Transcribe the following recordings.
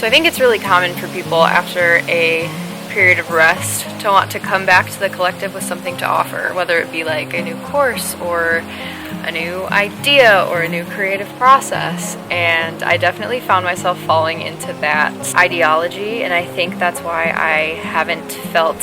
So I think it's really common for people after a period of rest to want to come back to the collective with something to offer, whether it be like a new course or a new idea or a new creative process. And I definitely found myself falling into that ideology, and I think that's why I haven't felt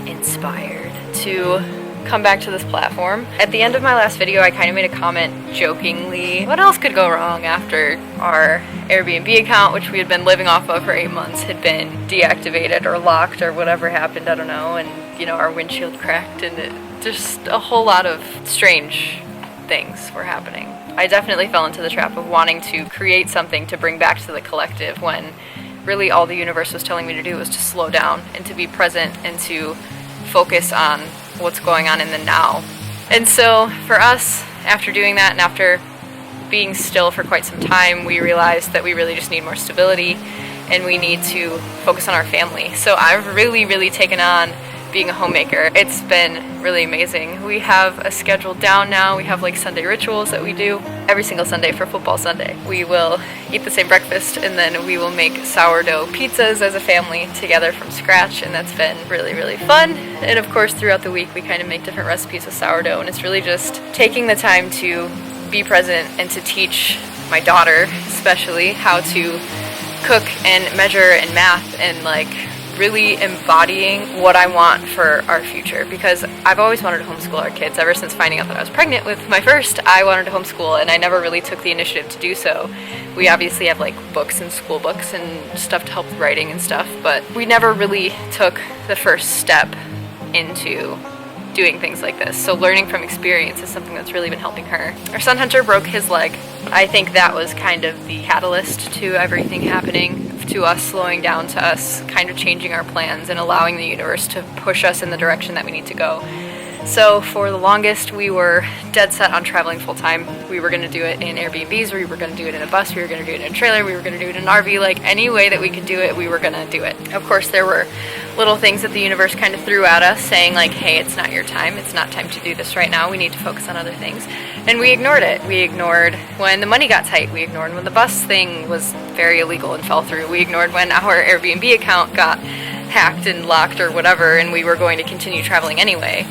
inspired to come back to this platform. At the end of my last video, I kind of made a comment jokingly, what else could go wrong after our Airbnb account, which we had been living off of for 8 months, had been deactivated or locked or whatever happened, I don't know, and you know, our windshield cracked and just a whole lot of strange things were happening. I definitely fell into the trap of wanting to create something to bring back to the collective when really all the universe was telling me to do was to slow down and to be present and to focus on what's going on in the now. And so for us, after doing that and after being still for quite some time, we realized that we really just need more stability and we need to focus on our family. So I've really taken on being a homemaker. It's been really amazing. We have a schedule down now. We have like Sunday rituals that we do every single Sunday for football Sunday. We will eat the same breakfast and then we will make sourdough pizzas as a family together from scratch, and that's been really fun. And of course throughout the week we kind of make different recipes with sourdough, and it's really just taking the time to be present and to teach my daughter especially how to cook and measure and math and like really embodying what I want for our future, because I've always wanted to homeschool our kids. Ever since finding out that I was pregnant with my first, I wanted to homeschool, and I never really took the initiative to do so. We obviously have like books and school books and stuff to help with writing and stuff, but we never really took the first step into doing things like this. So learning from experience is something that's really been helping her. Our son Hunter broke his leg. I think that was kind of the catalyst to everything happening, to us slowing down, to us kind of changing our plans and allowing the universe to push us in the direction that we need to go. So for the longest, we were dead set on traveling full time. We were going to do it in Airbnbs, we were going to do it in a bus, we were going to do it in a trailer, we were going to do it in an RV, like any way that we could do it, we were going to do it. Of course, there were little things that the universe kind of threw at us saying like, hey, it's not your time, it's not time to do this right now, we need to focus on other things. And we ignored it. We ignored when the money got tight, we ignored when the bus thing was very illegal and fell through, we ignored when our Airbnb account got hacked and locked or whatever and we were going to continue traveling anyway.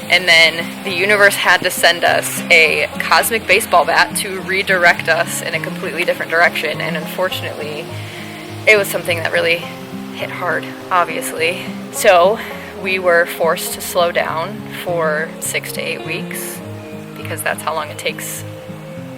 And then the universe had to send us a cosmic baseball bat to redirect us in a completely different direction. And unfortunately, it was something that really hit hard, obviously. So we were forced to slow down for 6 to 8 weeks because that's how long it takes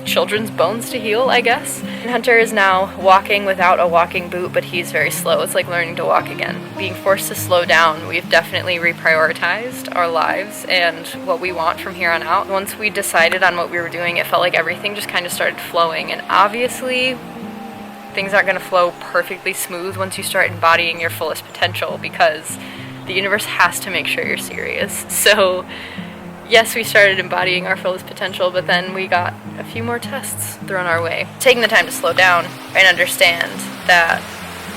children's bones to heal, I guess. And Hunter is now walking without a walking boot, but he's very slow. It's like learning to walk again. Being forced to slow down, we've definitely reprioritized our lives and what we want from here on out. Once we decided on what we were doing, it felt like everything just kind of started flowing. And obviously, things aren't going to flow perfectly smooth once you start embodying your fullest potential, because the universe has to make sure you're serious. So yes, we started embodying our fullest potential, but then we got a few more tests thrown our way. Taking the time to slow down and understand that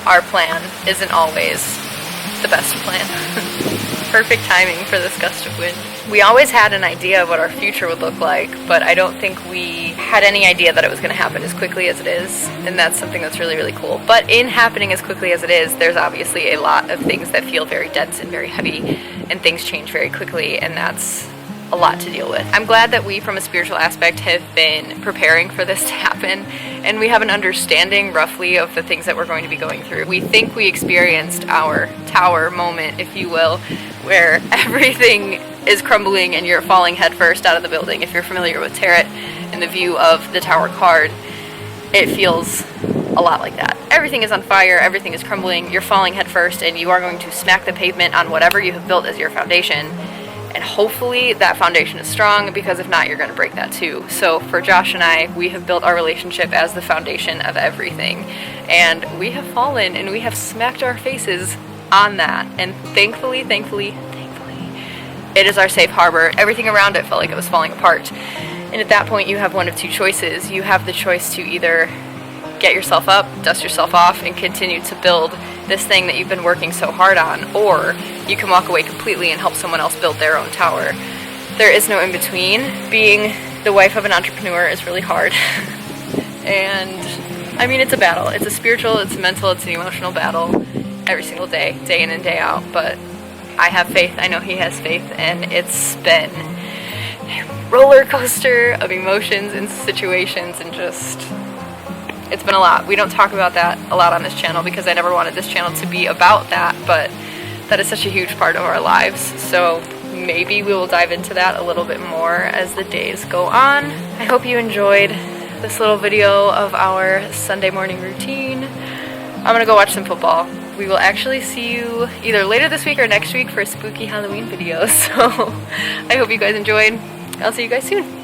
our plan isn't always the best plan. Perfect timing for this gust of wind. We always had an idea of what our future would look like, but I don't think we had any idea that it was going to happen as quickly as it is, and that's something that's really cool. But in happening as quickly as it is, there's obviously a lot of things that feel very dense and very heavy, and things change very quickly, and that's a lot to deal with. I'm glad that we, from a spiritual aspect, have been preparing for this to happen, and we have an understanding roughly of the things that we're going to be going through. We think we experienced our tower moment, if you will, where everything is crumbling and you're falling headfirst out of the building. If you're familiar with tarot and the view of the tower card, it feels a lot like that. Everything is on fire, everything is crumbling, you're falling headfirst, and you are going to smack the pavement on whatever you have built as your foundation. And hopefully that foundation is strong, because if not, you're going to break that too. So for Josh and I, we have built our relationship as the foundation of everything. And we have fallen and we have smacked our faces on that. And thankfully, it is our safe harbor. Everything around it felt like it was falling apart. And at that point, you have one of two choices. You have the choice to either get yourself up, dust yourself off, and continue to build this thing that you've been working so hard on, or you can walk away completely and help someone else build their own tower. There is no in between. Being the wife of an entrepreneur is really hard. And I mean, it's a battle. It's a spiritual, it's a mental, it's an emotional battle every single day, day in and day out. But I have faith. I know he has faith, and it's been a roller coaster of emotions and situations, and just, it's been a lot. We don't talk about that a lot on this channel because I never wanted this channel to be about that, but that is such a huge part of our lives. So maybe we will dive into that a little bit more as the days go on. I hope you enjoyed this little video of our Sunday morning routine. I'm gonna go watch some football. We will actually see you either later this week or next week for a spooky Halloween video. So I hope you guys enjoyed. I'll see you guys soon.